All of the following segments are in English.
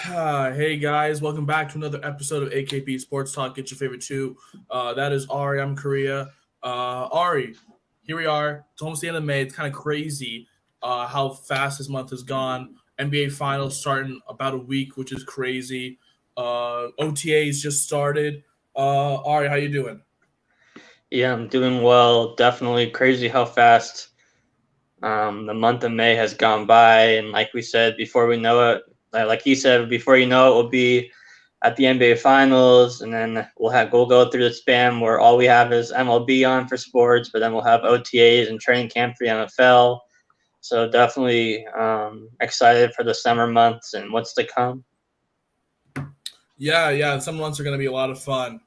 Hey guys, welcome back to another episode of AKP Sports Talk. Get your favorite two. That is Ari. I'm Korea. Ari, here we are. It's almost the end of May. It's kind of crazy how fast this month has gone. NBA Finals starting about a week, which is crazy. OTAs just started. Ari, how you doing? Yeah, I'm doing well. Definitely crazy how fast the month of May has gone by. And like we said, before we know it, like you said, before you know it, we'll be at the NBA Finals, and then we'll go through the span where all we have is MLB on for sports, but then we'll have OTAs and training camp for the NFL. So definitely excited for the summer months and what's to come. Yeah. Some months are going to be a lot of fun.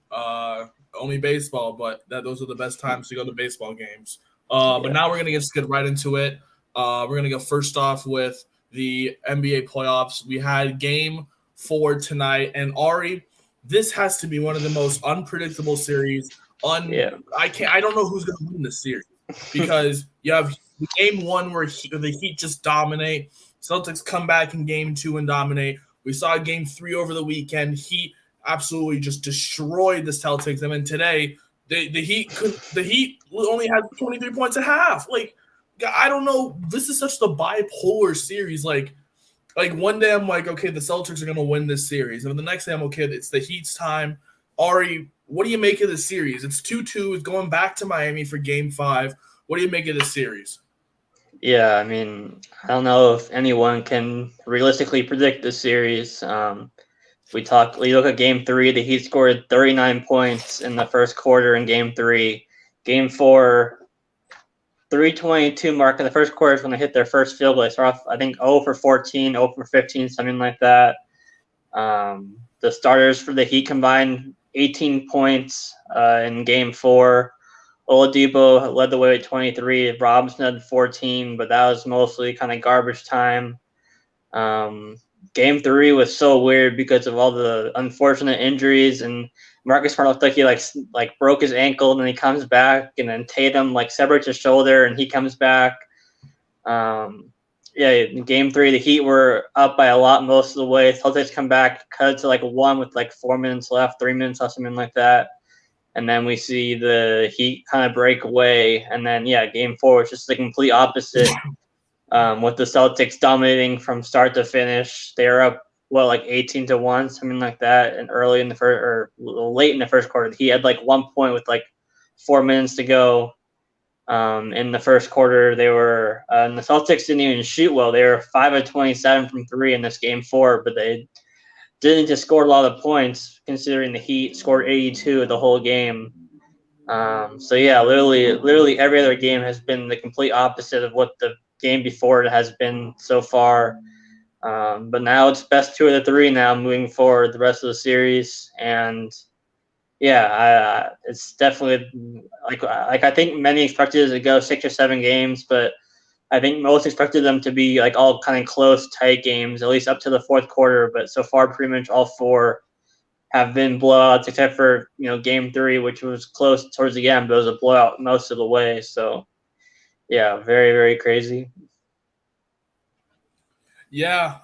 Only baseball, but those are the best times to go to baseball games. But Yeah. now we're going to just get right into it. We're going to go first off with the NBA playoffs. We had game four tonight, and Ari, this has to be one of the most unpredictable series. Yeah. I don't know who's going to win this series because you have game one where the Heat just dominate. Celtics come back in game two and dominate. We saw game three over the weekend. Heat absolutely just destroyed the Celtics. And then today, the Heat only had 23 points a half. Like, I don't know. This is such the bipolar series. Like one day I'm like, okay, the Celtics are gonna win this series, and then the next day I'm okay, it's the Heat's time. Ari, what do you make of this series? It's 2-2. It's going back to Miami for Game Five. What do you make of this series? Yeah, I mean, I don't know if anyone can realistically predict this series. We look at game three, the Heat scored 39 points in the first quarter in game three. Game four, 3:22 mark in the first quarter is when they hit their first field goal. They start off, I think, 0 for 14, 0 for 15, something like that. The starters for the Heat combined 18 points in game four. Oladipo led the way with 23. Robinson had 14, but that was mostly kind of garbage time. Um, Game three was so weird because of all the unfortunate injuries, and Marcus Smart looked like he broke his ankle, and then he comes back, and then Tatum separates his shoulder, and he comes back. Yeah, in game three, the Heat were up by a lot most of the way. Celtics come back, cut it to one with 4 minutes left, 3 minutes left, something like that. And then we see the Heat kind of break away, and then game four was just the complete opposite. With the Celtics dominating from start to finish. They were up 18-1, something like that, and early in the first or late in the first quarter, he had 1 point with 4 minutes to go. In the first quarter, they were and the Celtics didn't even shoot well. They were 5 of 27 from three in this game four, but they didn't just score a lot of points considering the Heat scored 82 the whole game. So yeah, literally every other game has been the complete opposite of what the game before it has been so far. But now it's best two of the three now moving forward the rest of the series. And yeah, it's definitely I think many expected it to go 6 or 7 games, but I think most expected them to be all kind of close, tight games, at least up to the fourth quarter. But so far, pretty much all four have been blowouts, except for game three, which was close towards the end, but it was a blowout most of the way. So yeah, very very crazy. Yeah,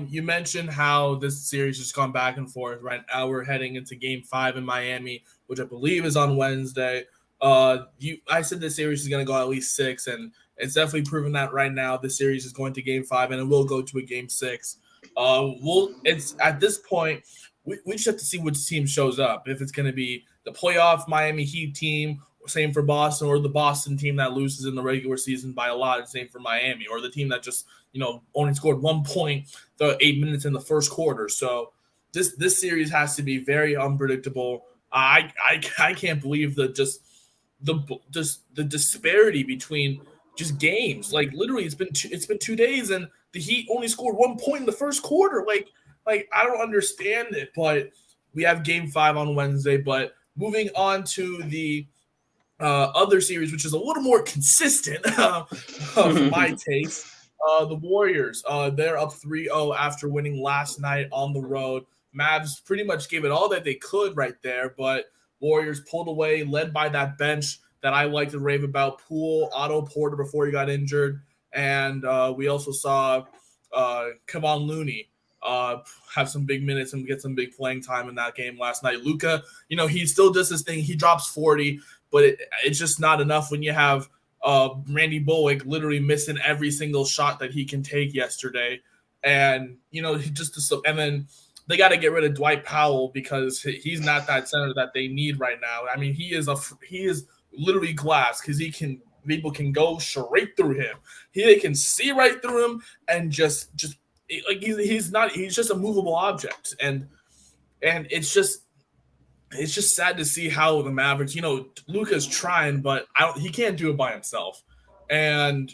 you mentioned how this series has gone back and forth. Right now, we're heading into Game Five in Miami, which I believe is on Wednesday. I said this series is going to go at least six, and it's definitely proven that right now. This series is going to Game Five, and it will go to a Game Six. It's at this point we just have to see which team shows up. If it's going to be the playoff Miami Heat team, same for Boston, or the Boston team that loses in the regular season by a lot, same for Miami, or the team that just only scored 1 point the 8 minutes in the first quarter. So this series has to be very unpredictable. I can't believe the disparity between just games. Like literally, it's been 2 days, and the Heat only scored 1 point in the first quarter. Like I don't understand it. But we have Game Five on Wednesday. But moving on to the other series, which is a little more consistent for my taste. The Warriors, they're up 3-0 after winning last night on the road. Mavs pretty much gave it all that they could right there, but Warriors pulled away, led by that bench that I like to rave about: Poole, Otto Porter before he got injured, and we also saw Kevon Looney. have some big minutes and get some big playing time in that game last night. Luka, he still does his thing. He drops 40, but it's just not enough when you have Randy Bullock literally missing every single shot that he can take yesterday. And, and then they got to get rid of Dwight Powell because he's not that center that they need right now. I mean, he is literally glass because people can go straight through him. They can see right through him and just like he's just a movable object. And it's just sad to see how the Mavericks, Luka's trying, but he can't do it by himself. And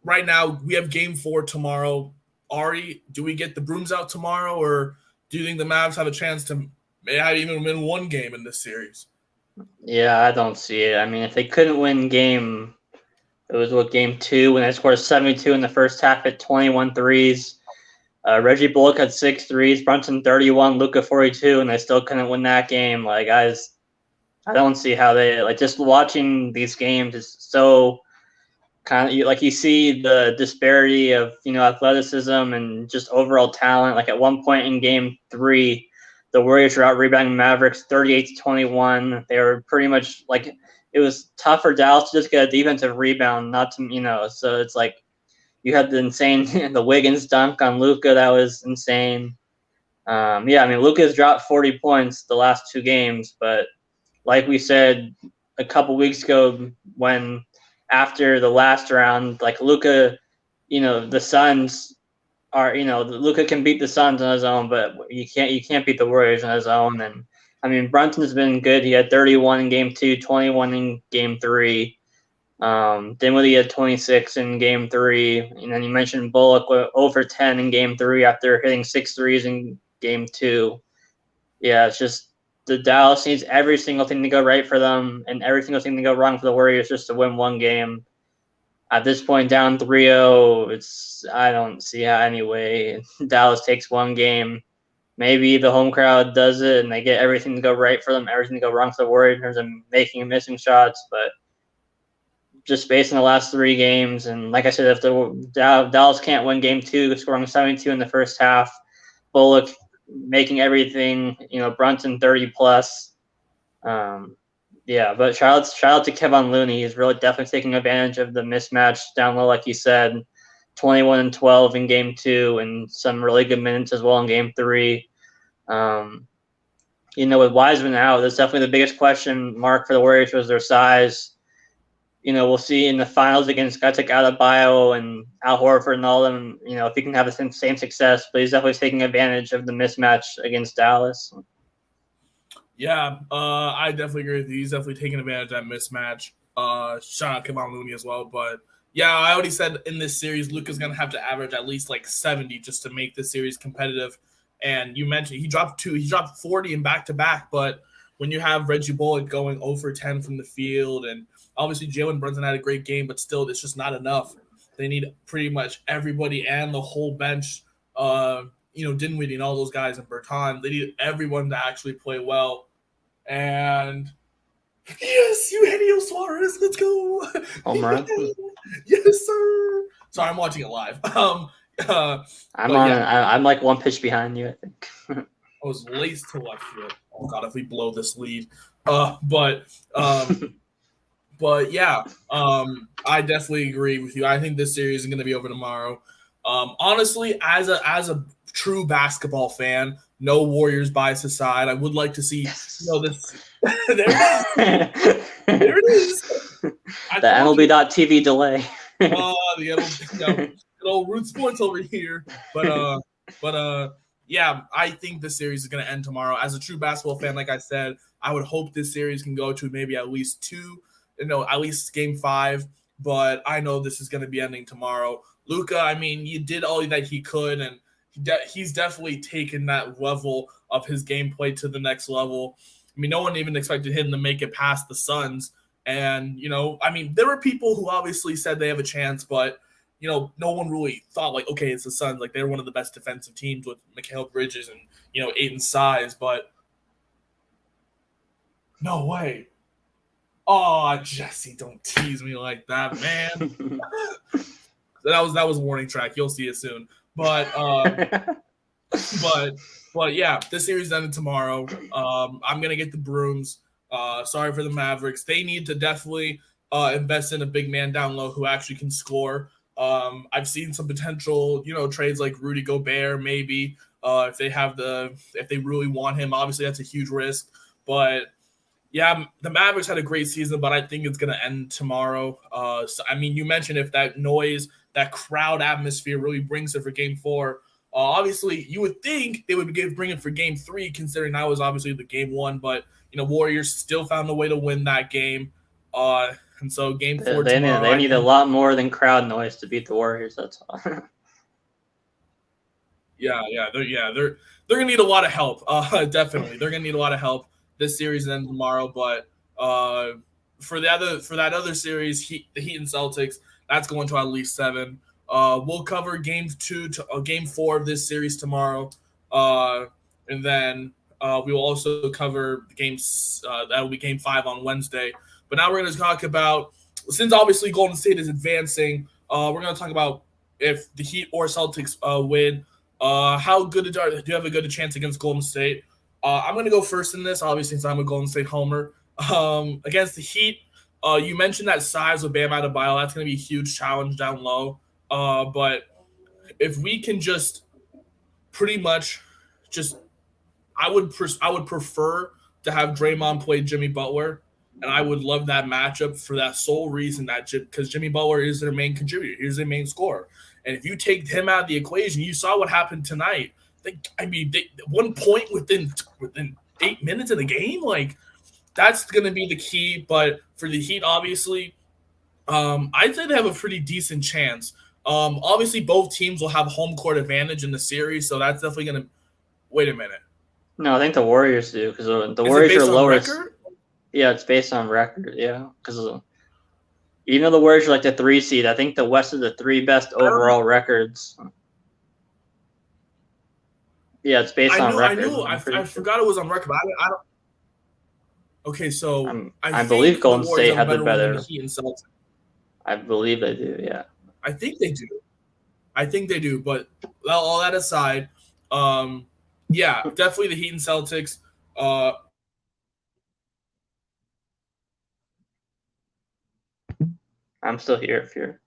right now we have game 4 tomorrow. Ari, do we get the brooms out tomorrow, or do you think the Mavs have a chance to maybe even win one game in this series? Yeah, I don't see it. I mean, if they couldn't win game 2 when they scored 72 in the first half at 21 threes. Reggie Bullock had 6 threes, Brunson 31, Luka 42, and they still couldn't win that game. Like, guys, I don't see how they just watching these games is so kind of like you see the disparity of athleticism and just overall talent. Like at one point in game 3, the Warriors were out rebounding Mavericks 38-21. They were pretty much like it was tough for Dallas to just get a defensive rebound, not to So it's like you had the Wiggins dunk on Luka that was insane. I mean Luka's dropped 40 points the last 2 games, but like we said a couple weeks ago when after the last round, like Luka, the Suns are, Luka can beat the Suns on his own, but you can't beat the Warriors on his own. And I mean, Brunson's been good. He had 31 in game 2, 21 in game 3. Dinwiddie had 26 in game 3. And then you mentioned Bullock over 10 in game 3 after hitting 6 threes in game 2. Yeah, it's just the Dallas needs every single thing to go right for them and every single thing to go wrong for the Warriors just to win one game. At this point, down 3-0, I don't see how anyway. Dallas takes one game. Maybe the home crowd does it and they get everything to go right for them, everything to go wrong for the Warriors in terms of making and missing shots. But just based on the last 3 games, and like I said, if the Dallas can't win game 2, scoring 72 in the first half, Bullock making everything, Brunson 30 plus. But shout out to Kevon Looney. He's really definitely taking advantage of the mismatch down low, like you said. 21 and 12 in game 2 and some really good minutes as well in game 3. With Wiseman out, that's definitely the biggest question mark for the Warriors was their size. We'll see in the finals against guys like Adebayo and Al Horford and all them, if he can have the same success, but he's definitely taking advantage of the mismatch against Dallas. Yeah, I definitely agree with you. He's definitely taking advantage of that mismatch. Shout out Kevon Looney as well. But yeah, I already said in this series, Luka's going to have to average at least like 70 just to make this series competitive. And you mentioned he dropped 40 in back-to-back, but when you have Reggie Bullock going 0 for 10 from the field, and obviously Jalen Brunson had a great game, but still it's just not enough. They need pretty much everybody and the whole bench, Dinwiddie and all those guys and Bertan. They need everyone to actually play well. And yes, Eugenio Suarez, let's go. Home run. Yes, sir. Sorry, I'm watching it live. I'm like one pitch behind you, I think. I was laced to left field. Oh God, if we blow this lead. But yeah, I definitely agree with you. I think this series is going to be over tomorrow. Honestly, as a true basketball fan, no Warriors bias aside, I would like to see this. There it is. The MLB.TV delay. The old Root Sports over here. But yeah, I think the series is going to end tomorrow. As a true basketball fan, like I said, I would hope this series can go to maybe at least 2, at least game 5. But I know this is going to be ending tomorrow. Luka, I mean, he did all that he could, and he's definitely taken that level of his gameplay to the next level. I mean, no one even expected him to make it past the Suns. And, I mean, there were people who obviously said they have a chance, but, no one really thought, like, okay, it's the Suns. Like, they're one of the best defensive teams with Mikal Bridges and, Aiton's size. But no way. Oh, Jesse, don't tease me like that, man. That was a warning track. You'll see it soon. But but yeah, this series ended tomorrow. I'm gonna get the brooms. Sorry for the Mavericks. They need to definitely invest in a big man down low who actually can score. I've seen some potential, trades like Rudy Gobert, maybe if they really want him. Obviously, that's a huge risk, but yeah, the Mavericks had a great season, but I think it's going to end tomorrow. You mentioned if that noise, that crowd atmosphere really brings it for Game 4. Obviously, you would think they would bring it for Game 3, considering that was obviously the Game 1. But Warriors still found a way to win that game, and so Game 4 tomorrow. They need a lot more than crowd noise to beat the Warriors. That's all. They're gonna need a lot of help. Definitely, they're gonna need a lot of help. This series ends tomorrow, but for that other series, the Heat and Celtics, that's going to at least 7. We'll cover Game 2 to Game 4 of this series tomorrow, and then we will also cover games that will be Game 5 on Wednesday. But now we're going to talk about, since obviously Golden State is advancing, we're going to talk about if the Heat or Celtics win. How good do you have a good chance against Golden State? I'm going to go first in this, obviously, since I'm a Golden State homer. Against the Heat, you mentioned that size with Bam Adebayo. That's going to be a huge challenge down low. But if we can just pretty much just – I would prefer to have Draymond play Jimmy Butler, and I would love that matchup for that sole reason because Jimmy Butler is their main contributor. He's their main scorer. And if you take him out of the equation, you saw what happened tonight. They 1 point within 8 minutes of the game. Like, that's going to be the key. But for the Heat, obviously, I'd say they have a pretty decent chance. Obviously, both teams will have home court advantage in the series, so that's definitely going to – wait a minute. No, I think the Warriors do because the Warriors are lower. Record? Yeah, it's based on record. Yeah, because even though the Warriors are like the 3 seed, I think the West is the 3 best overall records. Yeah, it's based on record. I forgot it was on record, but I don't. Okay, so I believe Golden State had the better. Heat and Celtics. I believe they do. Yeah, I think they do. But all that aside, yeah, definitely the Heat and Celtics. I'm still here if you're.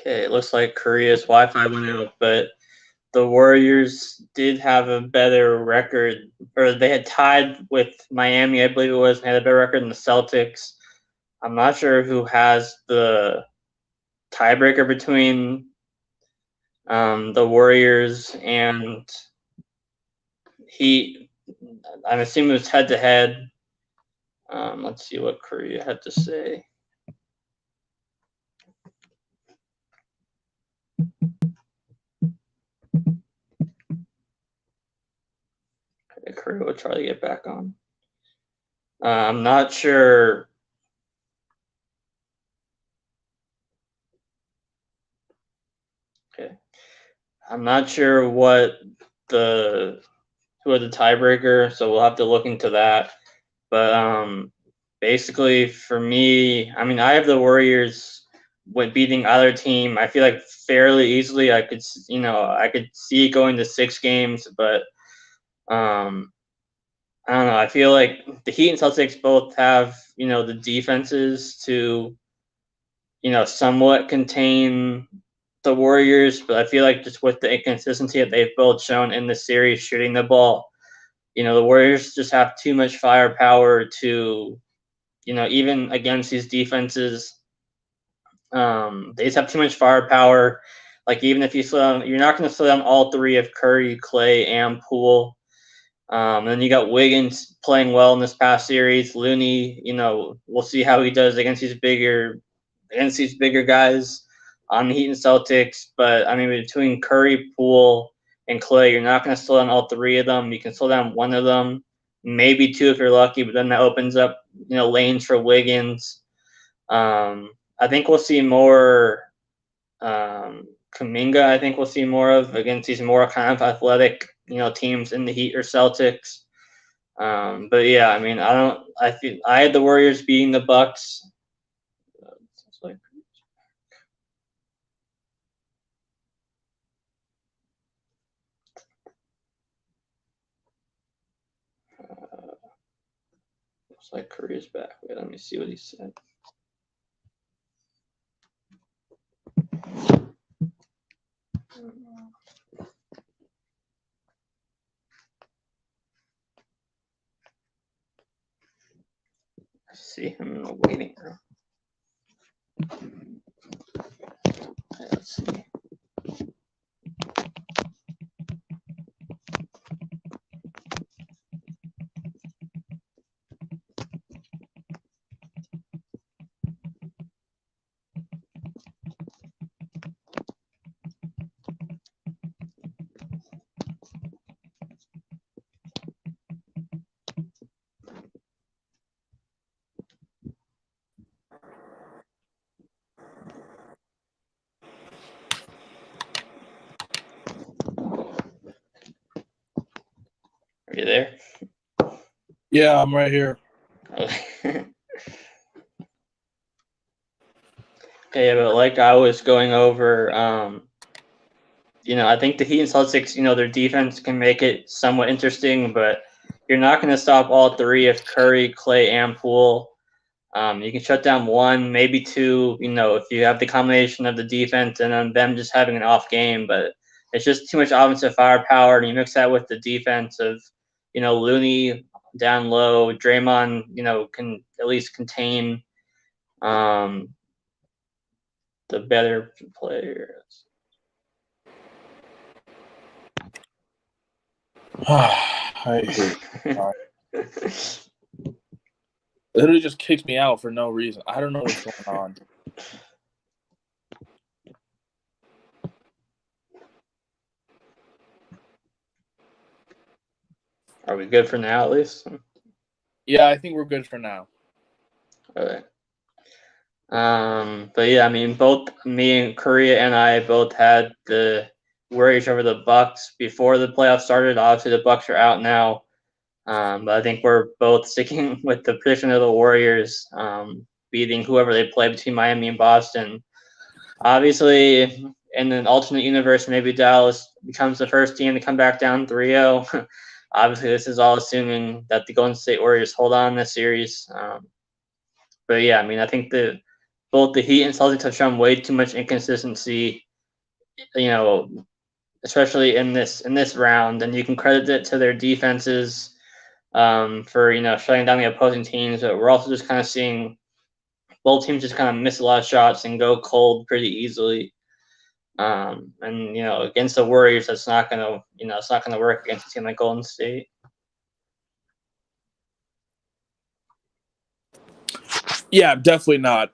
Okay, it looks like Korea's Wi-Fi went out, but the Warriors did have a better record, or they had tied with Miami, I believe it was, and had a better record than the Celtics. I'm not sure who has the tiebreaker between the Warriors and Heat. I'm assuming it was head-to-head. Let's see what Korea had to say. Korea will try to get back on. I'm not sure. Okay. I'm not sure who had the tiebreaker, so we'll have to look into that. But basically, for me, I have the Warriors with beating either team. I feel like fairly easily. I could see it going to 6 games, but I don't know. I feel like the Heat and Celtics both have, the defenses to, somewhat contain the Warriors, but I feel like just with the inconsistency that they've both shown in the series shooting the ball, the Warriors just have too much firepower to, even against these defenses, they just have too much firepower. Like, even if you slow down, you're not going to slow down all 3 of Curry, Clay, and Poole. Then you got Wiggins playing well in this past series. Looney, we'll see how he does against these bigger guys on the Heat and Celtics. But I mean, between Curry, Poole, and Clay, you're not going to slow down all three of them. You can slow down one of them, maybe two if you're lucky. But then that opens up lanes for Wiggins. I think we'll see more Kuminga. I think we'll see more of against these more kind of athletic teams in the Heat or Celtics. But yeah, I mean, I had the Warriors beating the Bucks. Looks like Curry's back. Wait, let me see what he said. I see him in the waiting room. Okay, let's see. Are you there? Yeah, I'm right here. Okay. Okay, but like I was going over, I think the Heat and Celtics, their defense can make it somewhat interesting, but you're not going to stop all three if Curry, Clay, and Poole. You can shut down one, maybe two, if you have the combination of the defense and then them just having an off game, but it's just too much offensive firepower, and you mix that with the defense of, Looney down low, Draymond, can at least contain the better players. I hate it. Literally just kicked me out for no reason. I don't know what's going on. Are we good for now, at least? Yeah, I think we're good for now. Okay. But yeah, I mean, both me and Korea and I both had the Warriors over the Bucks before the playoffs started. Obviously, the Bucks are out now, but I think we're both sticking with the prediction of the Warriors beating whoever they play between Miami and Boston. Obviously, in an alternate universe, maybe Dallas becomes the first team to come back down 3-0. Obviously, this is all assuming that the Golden State Warriors hold on in this series. But yeah, I mean, I think both the Heat and Celtics have shown way too much inconsistency, especially in this round. And you can credit it to their defenses for shutting down the opposing teams. But we're also just kind of seeing both teams just kind of miss a lot of shots and go cold pretty easily. And against the Warriors, it's not gonna work against a team like Golden State. Yeah, definitely not.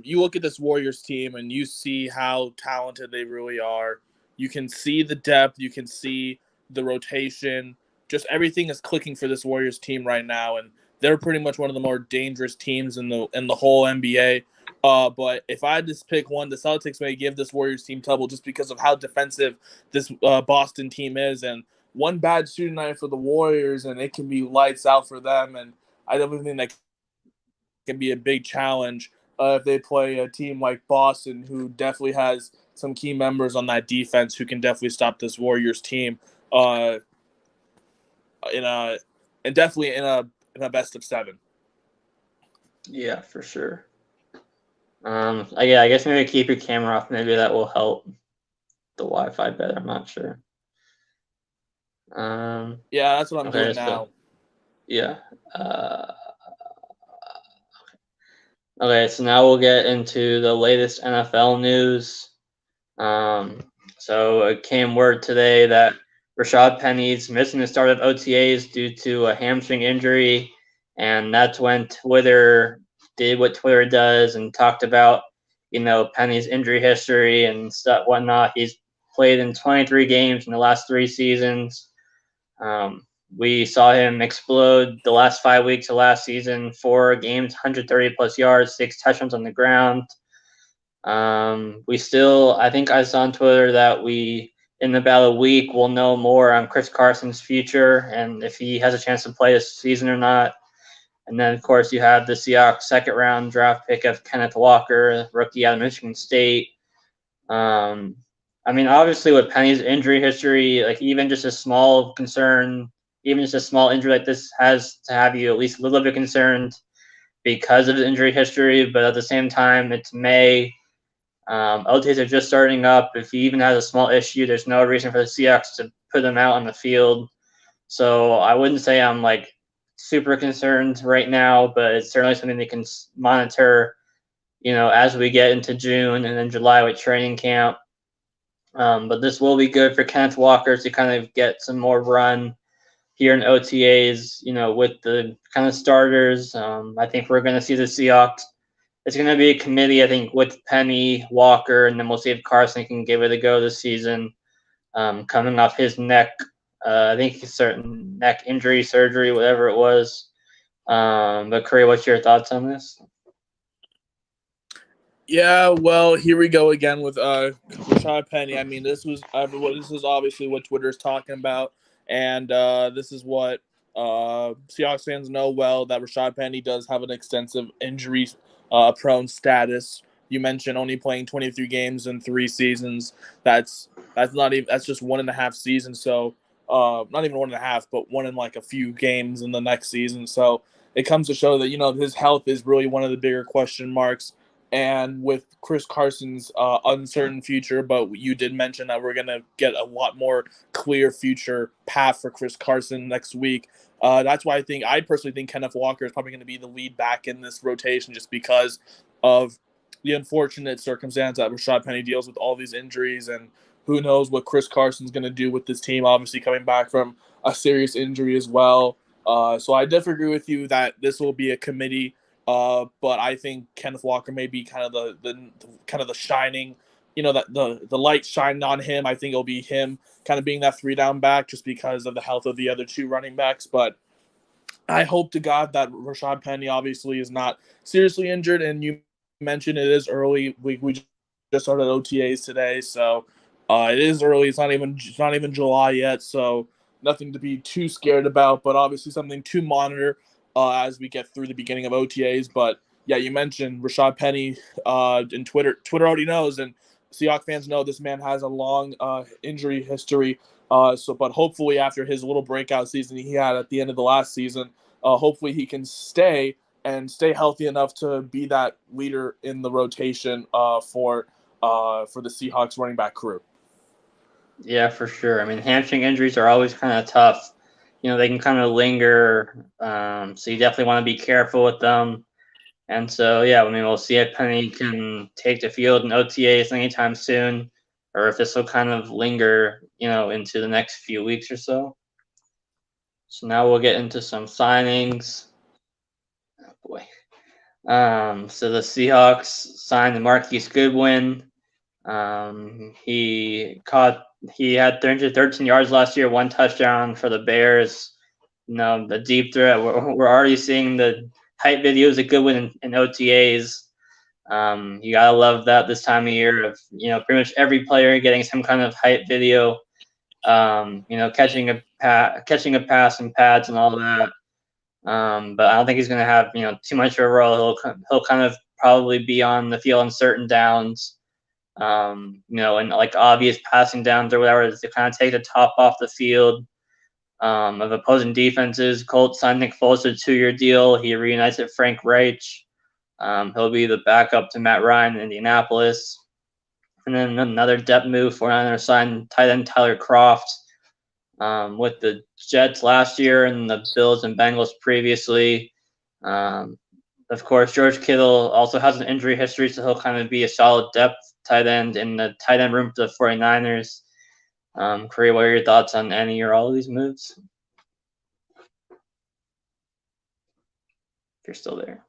You look at this Warriors team and you see how talented they really are. You can see the depth. You can see the rotation. Just everything is clicking for this Warriors team right now, and they're pretty much one of the more dangerous teams in the whole NBA. But if I had to pick one, the Celtics may give this Warriors team trouble just because of how defensive this Boston team is. And one bad shooting night for the Warriors, and it can be lights out for them. And I don't think that can be a big challenge if they play a team like Boston, who definitely has some key members on that defense who can definitely stop this Warriors team definitely in a best of 7. Yeah, for sure. I guess maybe keep your camera off. Maybe that will help the Wi-Fi better. I'm not sure. Yeah, that's what I'm doing now. Yeah. Okay, so now we'll get into the latest NFL news. So it came word today that Rashad Penny's missing the start of OTAs due to a hamstring injury, and that's when Twitter did what Twitter does and talked about, Penny's injury history and stuff, whatnot. He's played in 23 games in the last 3 seasons. We saw him explode the last 5 weeks of last season, 4 games, 130 plus yards, 6 touchdowns on the ground. I think I saw on Twitter that in about a week, we'll know more on Chris Carson's future and if he has a chance to play this season or not. And then, of course, you have the Seahawks second-round draft pick of Kenneth Walker, rookie out of Michigan State. Obviously, with Penny's injury history, like even just a small concern, even just a small injury like this has to have you at least a little bit concerned because of the injury history. But at the same time, it's May. OTAs are just starting up. If he even has a small issue, there's no reason for the Seahawks to put him out on the field. So I wouldn't say I'm like super concerned right now, but it's certainly something they can monitor, as we get into June and then July with training camp. But this will be good for Kenneth Walker to kind of get some more run here in OTAs, with the kind of starters. I think we're going to see the Seahawks. It's going to be a committee, I think, with Penny, Walker, and then we'll see if Carson can give it a go this season. Coming off his neck, I think certain neck injury, surgery, whatever it was. But Curry, what's your thoughts on this? Yeah, well, here we go again with Rashad Penny. I mean, this is obviously what Twitter's talking about, and this is what Seahawks fans know well, that Rashad Penny does have an extensive injury prone status. You mentioned only playing 23 games in 3 seasons. That's just 1.5 seasons. So not even 1.5, but one in like a few games in the next season. So it comes to show that his health is really one of the bigger question marks. And with Chris Carson's uncertain future, but you did mention that we're going to get a lot more clear future path for Chris Carson next week. That's why I personally think Kenneth Walker is probably going to be the lead back in this rotation, just because of the unfortunate circumstance that Rashad Penny deals with all these injuries, and who knows what Chris Carson's going to do with this team, obviously coming back from a serious injury as well. So I definitely agree with you that this will be a committee. But I think Kenneth Walker may be kind of the shining, that the light shining on him. I think it'll be him kind of being that 3-down back, just because of the health of the other 2 running backs. But I hope to God that Rashad Penny obviously is not seriously injured. And you mentioned it is early. We just started OTAs today, so it is early. It's not even July yet, so nothing to be too scared about. But obviously something to monitor as we get through the beginning of OTAs. But yeah, you mentioned Rashad Penny, and Twitter already knows, and Seahawks fans know this man has a long injury history. But hopefully after his little breakout season he had at the end of the last season, hopefully he can stay healthy enough to be that leader in the rotation for the Seahawks running back crew. Yeah, for sure. I mean, hamstring injuries are always kind of tough. They can kind of linger, so you definitely want to be careful with them. And so, yeah, we'll see if Penny can take the field in OTAs anytime soon, or if this will kind of linger, into the next few weeks or so. So now we'll get into some signings. Oh boy. So the Seahawks signed Marquise Goodwin. He had 313 yards last year, 1 touchdown for the Bears. The deep threat. We're already seeing the hype videos of Goodwin in OTAs. You gotta love that this time of year of pretty much every player getting some kind of hype video. Catching a pass and pads and all that. But I don't think he's gonna have too much of a role. He'll kind of probably be on the field on certain downs. And like obvious passing downs or whatever, to kind of take the top off the field of opposing defenses. Colts signed Nick Foles to a 2-year deal. He reunites with Frank Reich. He'll be the backup to Matt Ryan in Indianapolis. And then another depth move for another signed tight end Tyler Kroft with the Jets last year and the Bills and Bengals previously. Of course, George Kittle also has an injury history, so he'll kind of be a solid depth tight end in the tight end room for the 49ers. Curry, what are your thoughts on any or all of these moves? If you're still there.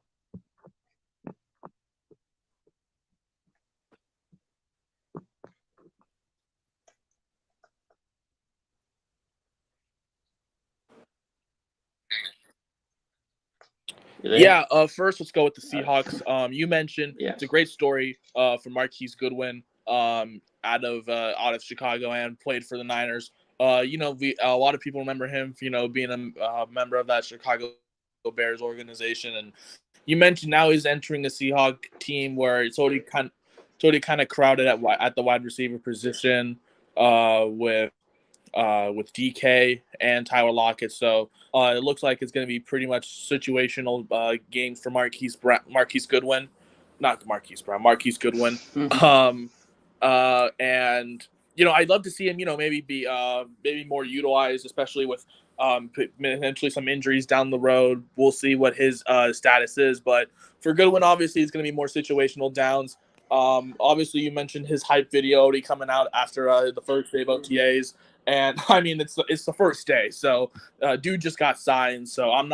Yeah, first let's go with the Seahawks. You mentioned it's a great story for Marquise Goodwin out of Chicago and played for the Niners. A lot of people remember him, being a member of that Chicago Bears organization. And you mentioned now he's entering a Seahawk team where it's already kind of crowded at the wide receiver position with DK and Tyler Lockett. So it looks like it's going to be pretty much situational games for Marquise Goodwin, not Marquise Brown, Marquise Goodwin. And I'd love to see him, maybe be maybe more utilized, especially with potentially some injuries down the road. We'll see what his status is, but for Goodwin, obviously, it's going to be more situational downs. Obviously, you mentioned his hype video already coming out after the first day of OTAs. And I mean, it's the first day, so dude just got signed. So I'm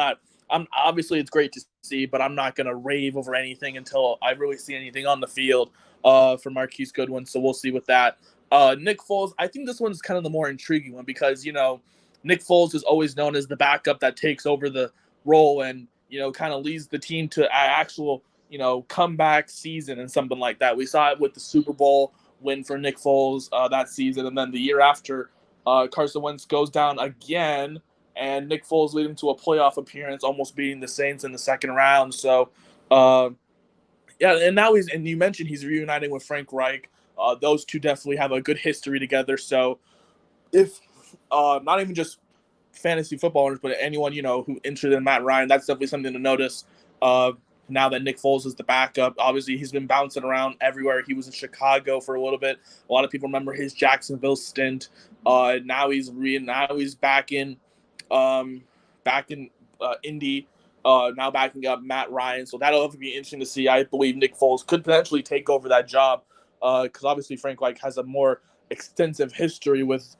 obviously it's great to see, but I'm not gonna rave over anything until I really see anything on the field for Marquise Goodwin. So we'll see with that. Nick Foles, I think this one's kind of the more intriguing one because Nick Foles is always known as the backup that takes over the role and kind of leads the team to actual comeback season and something like that. We saw it with the Super Bowl win for Nick Foles that season, and then the year after. Carson Wentz goes down again, and Nick Foles leading to a playoff appearance, almost beating the Saints in the second round. So, yeah, and now and you mentioned he's reuniting with Frank Reich. Those two definitely have a good history together. So, if not even just fantasy football owners, but anyone who interested in Matt Ryan, that's definitely something to notice. Now that Nick Foles is the backup, obviously he's been bouncing around everywhere. He was in Chicago for a little bit. A lot of people remember his Jacksonville stint. Now he's back in Indy. Now backing up Matt Ryan. So that'll be interesting to see. I believe Nick Foles could potentially take over that job because obviously Frank Reich has a more extensive history with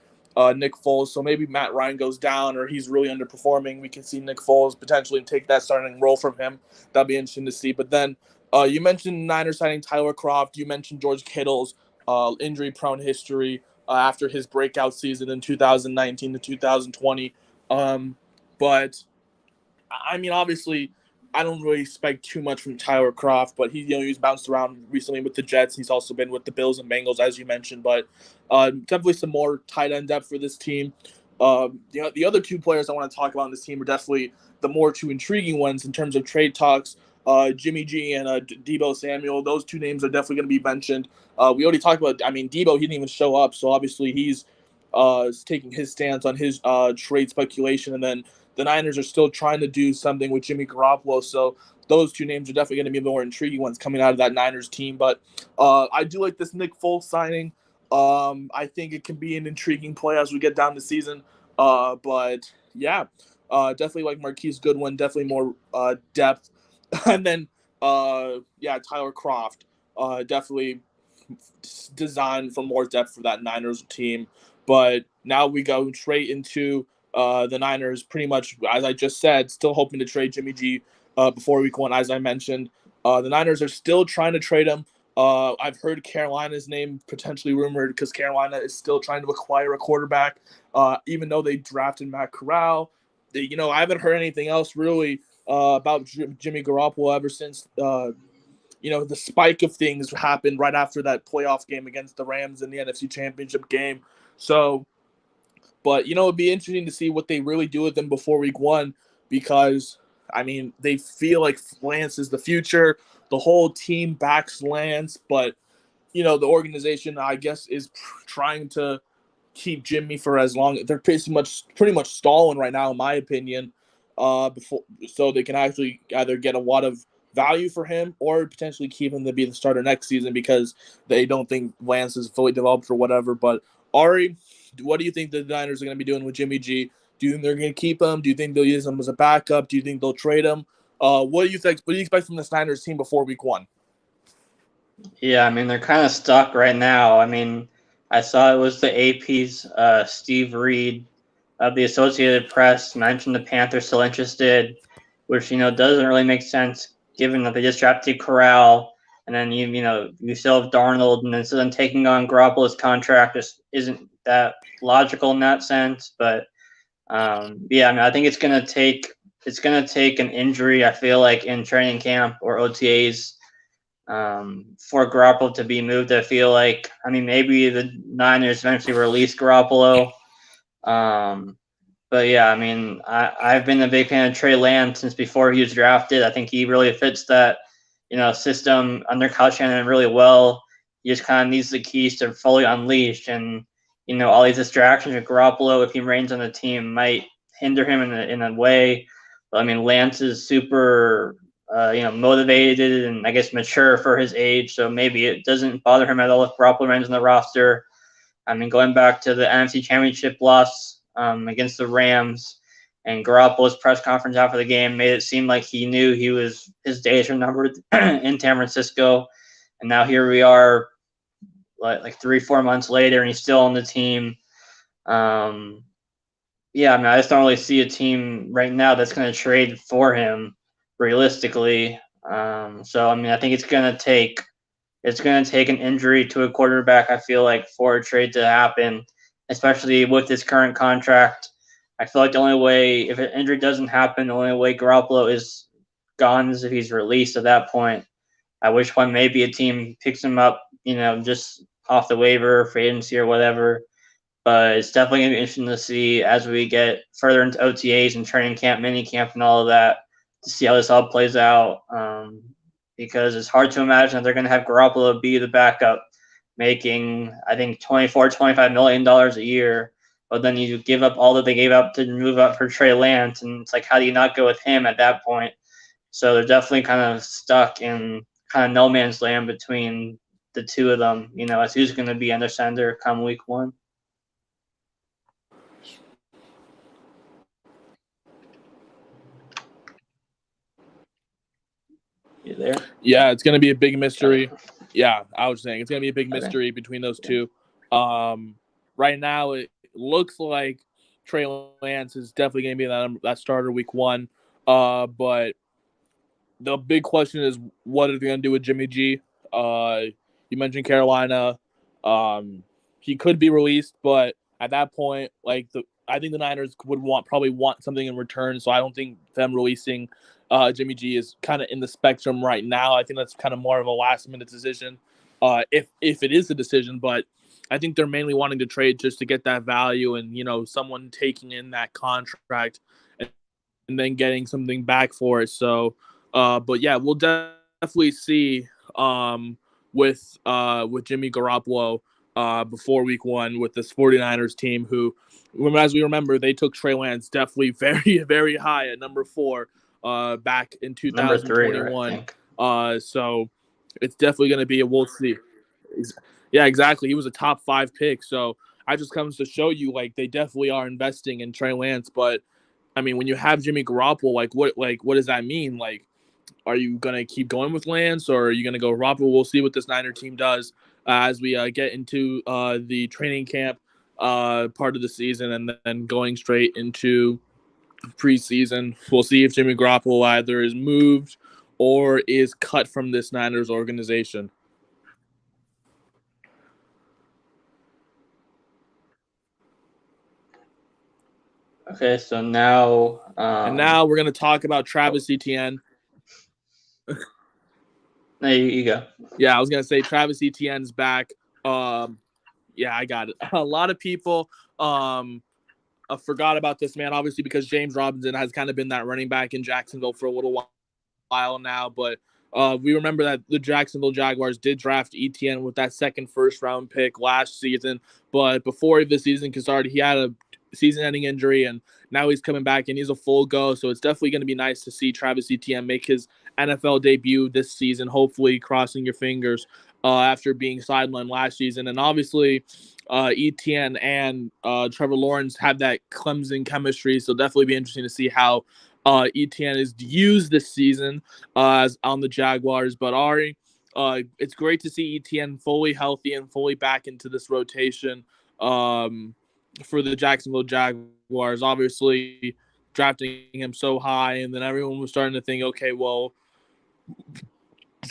Nick Foles. So maybe Matt Ryan goes down or he's really underperforming. We can see Nick Foles potentially take that starting role from him. That'll be interesting to see. But then you mentioned Niners signing Tyler Kroft. You mentioned George Kittle's injury-prone history after his breakout season in 2019 to 2020. But I mean, obviously, I don't really expect too much from Tyler Kroft, but he's bounced around recently with the Jets. He's also been with the Bills and Bengals, as you mentioned. But definitely some more tight end depth for this team. The other two players I want to talk about in this team are definitely the more two intriguing ones in terms of trade talks. Jimmy G and Deebo Samuel. Those two names are definitely going to be mentioned. We already talked about. I mean, Deebo, he didn't even show up, so obviously he's taking his stance on his trade speculation, and then the Niners are still trying to do something with Jimmy Garoppolo. So those two names are definitely going to be the more intriguing ones coming out of that Niners team. But I do like this Nick Foles signing. I think it can be an intriguing play as we get down the season. But yeah, definitely like Marquise Goodwin, definitely more depth. And then, Tyler Kroft, definitely designed for more depth for that Niners team. But now we go straight into the Niners, pretty much, as I just said, still hoping to trade Jimmy G before week one, as I mentioned. The Niners are still trying to trade him. I've heard Carolina's name potentially rumored because Carolina is still trying to acquire a quarterback, even though they drafted Matt Corral. I haven't heard anything else really about Jimmy Garoppolo ever since the spike of things happened right after that playoff game against the Rams in the NFC Championship game. So, but it'd be interesting to see what they really do with them before week one because, I mean, they feel like Lance is the future. The whole team backs Lance, but the organization, I guess, is trying to keep Jimmy for as long. They're pretty much stalling right now, in my opinion, before so they can actually either get a lot of value for him or potentially keep him to be the starter next season because they don't think Lance is fully developed or whatever. But Ari, what do you think the Niners are going to be doing with Jimmy G? Do you think they're going to keep him? Do you think they'll use him as a backup? Do you think they'll trade him? What do you think? What do you expect from the Niners team before week one? Yeah, I mean, they're kind of stuck right now. I mean, I saw it was the AP's Steve Reed of the Associated Press mentioned the Panthers still interested, which doesn't really make sense given that they just drafted Corral, and then you still have Darnold, and then so then taking on Garoppolo's contract just isn't that logical in that sense. But yeah, I mean, I think it's gonna take an injury. I feel like in training camp or OTAs for Garoppolo to be moved. I feel like, I mean, maybe the Niners eventually release Garoppolo. Um, but yeah, I mean, I've been a big fan of Trey Lance since before he was drafted. I think he really fits that, system under Kyle Shanahan really well. He just kind of needs the keys to fully unleash, and all these distractions with Garoppolo, if he reigns on the team, might hinder him in a way. But I mean, Lance is super, motivated and I guess mature for his age, so maybe it doesn't bother him at all if Garoppolo reigns on the roster. I mean, going back to the NFC Championship loss against the Rams, and Garoppolo's press conference after the game made it seem like he knew his days were numbered in San Francisco, and now here we are, like 3-4 months later, and he's still on the team. Yeah, I mean, I just don't really see a team right now that's going to trade for him realistically. So I mean, I think it's going to take an injury to a quarterback, I feel like, for a trade to happen, especially with this current contract. I feel like the only way, if an injury doesn't happen, the only way Garoppolo is gone is if he's released at that point. At which point maybe a team picks him up, just off the waiver, free agency or whatever. But it's definitely going to be interesting to see as we get further into OTAs and training camp, mini camp, and all of that to see how this all plays out. Because it's hard to imagine that they're going to have Garoppolo be the backup, making, I think, $24-25 million a year. But then you give up all that they gave up to move up for Trey Lance, and it's like, how do you not go with him at that point? So they're definitely kind of stuck in kind of no man's land between the two of them, as who's going to be under center come week 1. You there? Yeah, it's going to be a big mystery. Yeah, I was saying it's going to be a big mystery between those two. Right now, it looks like Trey Lance is definitely going to be that starter week 1. But the big question is, what are they going to do with Jimmy G? You mentioned Carolina. He could be released, but at that point, I think the Niners would probably want something in return. So I don't think them releasing Jimmy G is kind of in the spectrum right now. I think that's kind of more of a last minute decision, if it is a decision. But I think they're mainly wanting to trade just to get that value and someone taking in that contract and then getting something back for it. So, but yeah, we'll definitely see with Jimmy Garoppolo before week 1 with this 49ers team who, as we remember, they took Trey Lance definitely very, very high at number 4 back in 2021. So it's definitely going to be we'll see. Yeah, exactly. He was a top 5 pick. So that just comes to show you, they definitely are investing in Trey Lance. But I mean, when you have Jimmy Garoppolo, what does that mean? Are you gonna keep going with Lance, or are you gonna go Garoppolo? We'll see what this Niner team does as we get into the training camp part of the season, and then going straight into preseason. We'll see if Jimmy Garoppolo either is moved or is cut from this Niners organization. Okay, so now and now we're gonna talk about Travis Etienne. No, you go. Yeah, I was gonna say Travis Etienne's back. Yeah, I got it. A lot of people forgot about this man, obviously, because James Robinson has kind of been that running back in Jacksonville for a little while now. But we remember that the Jacksonville Jaguars did draft Etienne with that second first-round pick last season. But before the season started, he had a season-ending injury, and now he's coming back, and he's a full go. So it's definitely going to be nice to see Travis Etienne make his NFL debut this season, hopefully crossing your fingers after being sidelined last season. And obviously, Etienne and Trevor Lawrence have that Clemson chemistry, so definitely be interesting to see how Etienne is used this season as on the Jaguars. But Ari, it's great to see ETN fully healthy and fully back into this rotation for the Jacksonville Jaguars. Obviously, drafting him so high, and then everyone was starting to think, okay, well,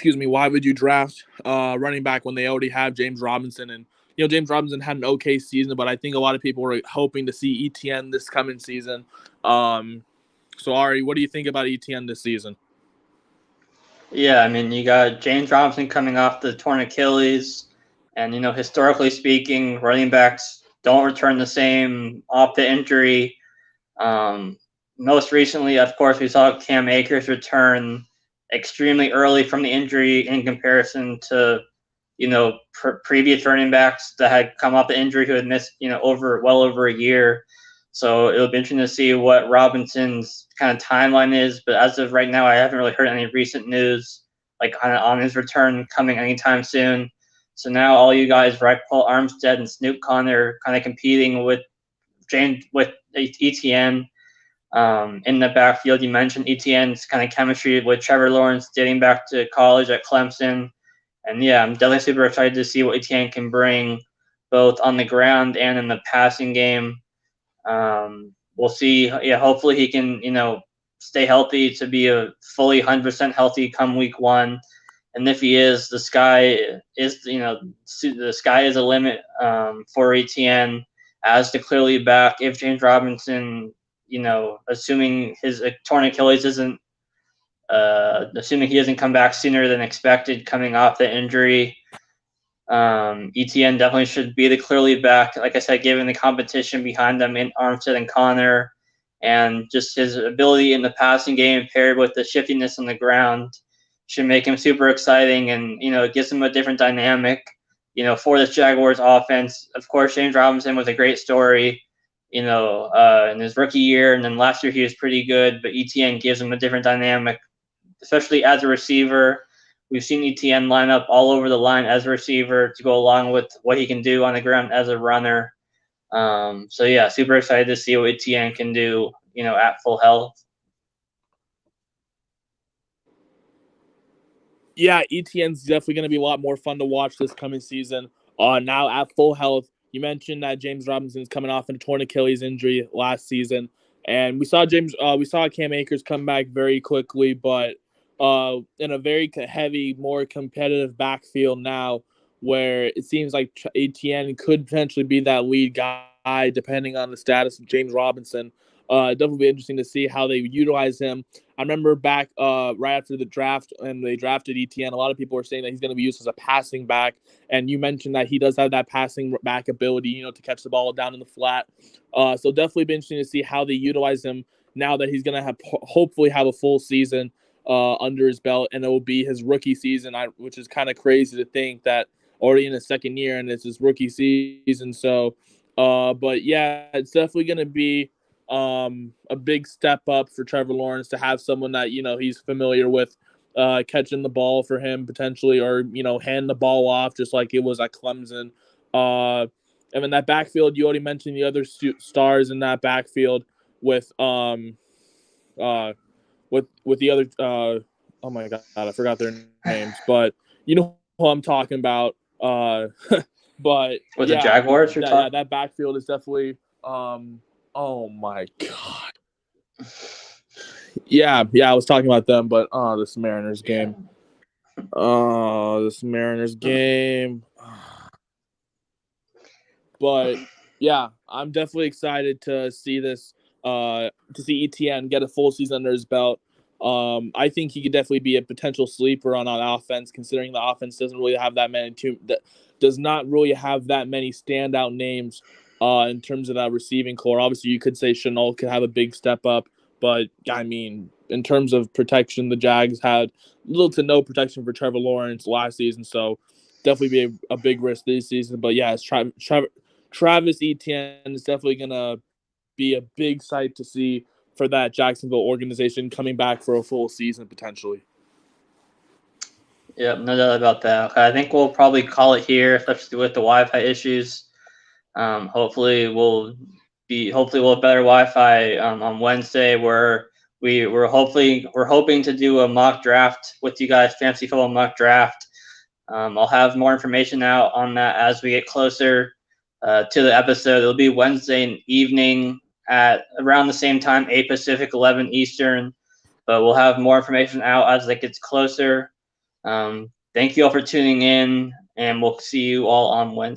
why would you draft running back when they already have James Robinson? And James Robinson had an okay season, but I think a lot of people were hoping to see ETN this coming season. So Ari, what do you think about ETN this season? Yeah, I mean, you got James Robinson coming off the torn Achilles, and historically speaking, running backs don't return the same off the injury. Most recently, of course, we saw Cam Akers return extremely early from the injury in comparison to previous running backs that had come off the injury who had missed well over a year. So it'll be interesting to see what Robinson's kind of timeline is. But as of right now, I haven't really heard any recent news like on his return coming anytime soon. So now all you guys, Paul Armstead and Snoop Conner, kind of competing with ETN in the backfield. You mentioned ETN's kind of chemistry with Trevor Lawrence dating back to college at Clemson. And yeah, I'm definitely super excited to see what ETN can bring both on the ground and in the passing game. We'll see. Yeah, hopefully he can, stay healthy to be a fully 100% healthy come week 1. And if he is, the sky is a limit for ETN as to clearly back. If James Robinson, assuming his torn Achilles isn't, assuming he doesn't come back sooner than expected coming off the injury, ETN definitely should be the clearly back. Like I said, given the competition behind them in Armstead and Conner, and just his ability in the passing game paired with the shiftiness on the ground should make him super exciting, and it gives him a different dynamic, for this Jaguars offense. Of course, James Robinson was a great story, in his rookie year, and then last year he was pretty good. But ETN gives him a different dynamic, especially as a receiver. We've seen ETN line up all over the line as a receiver to go along with what he can do on the ground as a runner. So yeah, super excited to see what ETN can do, at full health. Yeah, ETN's definitely going to be a lot more fun to watch this coming season. Now at full health, you mentioned that James Robinson's coming off a torn Achilles injury last season, and we saw Cam Akers come back very quickly, but in a very heavy, more competitive backfield now, where it seems like ETN could potentially be that lead guy, depending on the status of James Robinson. Definitely be interesting to see how they utilize him. I remember back right after the draft, and they drafted ETN, a lot of people were saying that he's going to be used as a passing back. And you mentioned that he does have that passing back ability, to catch the ball down in the flat. So definitely be interesting to see how they utilize him now that he's going to hopefully have a full season under his belt, and it will be his rookie season, which is kind of crazy to think that already in his second year and it's his rookie season. So, but yeah, it's definitely going to be a big step up for Trevor Lawrence to have someone that he's familiar with catching the ball for him potentially, or hand the ball off just like it was at Clemson. And in that backfield, you already mentioned the other stars in that backfield with the other oh my god, I forgot their names, but you know who I'm talking about. But with the Jaguars, that backfield is definitely oh my god. Yeah, I was talking about them, but this Mariners game. But yeah, I'm definitely excited to see this. To see ETN get a full season under his belt. I think he could definitely be a potential sleeper on offense, considering the offense doesn't really have that many does not really have that many standout names in terms of that receiving core. Obviously, you could say Chanel could have a big step up, but I mean, in terms of protection, the Jags had little to no protection for Trevor Lawrence last season, so definitely be a big risk this season. But yeah, Travis Etienne is definitely gonna be a big sight to see for that Jacksonville organization coming back for a full season potentially. Yeah, no doubt about that. Okay, I think we'll probably call it here, especially with the Wi-Fi issues. Hopefully we'll have better Wi-Fi on Wednesday, where we're hoping to do a mock draft with you guys, fantasy football mock draft. I'll have more information out on that as we get closer to the episode. It'll be Wednesday evening at around the same time, 8 Pacific, 11 Eastern. But we'll have more information out as it gets closer. Thank you all for tuning in, and we'll see you all on Wednesday.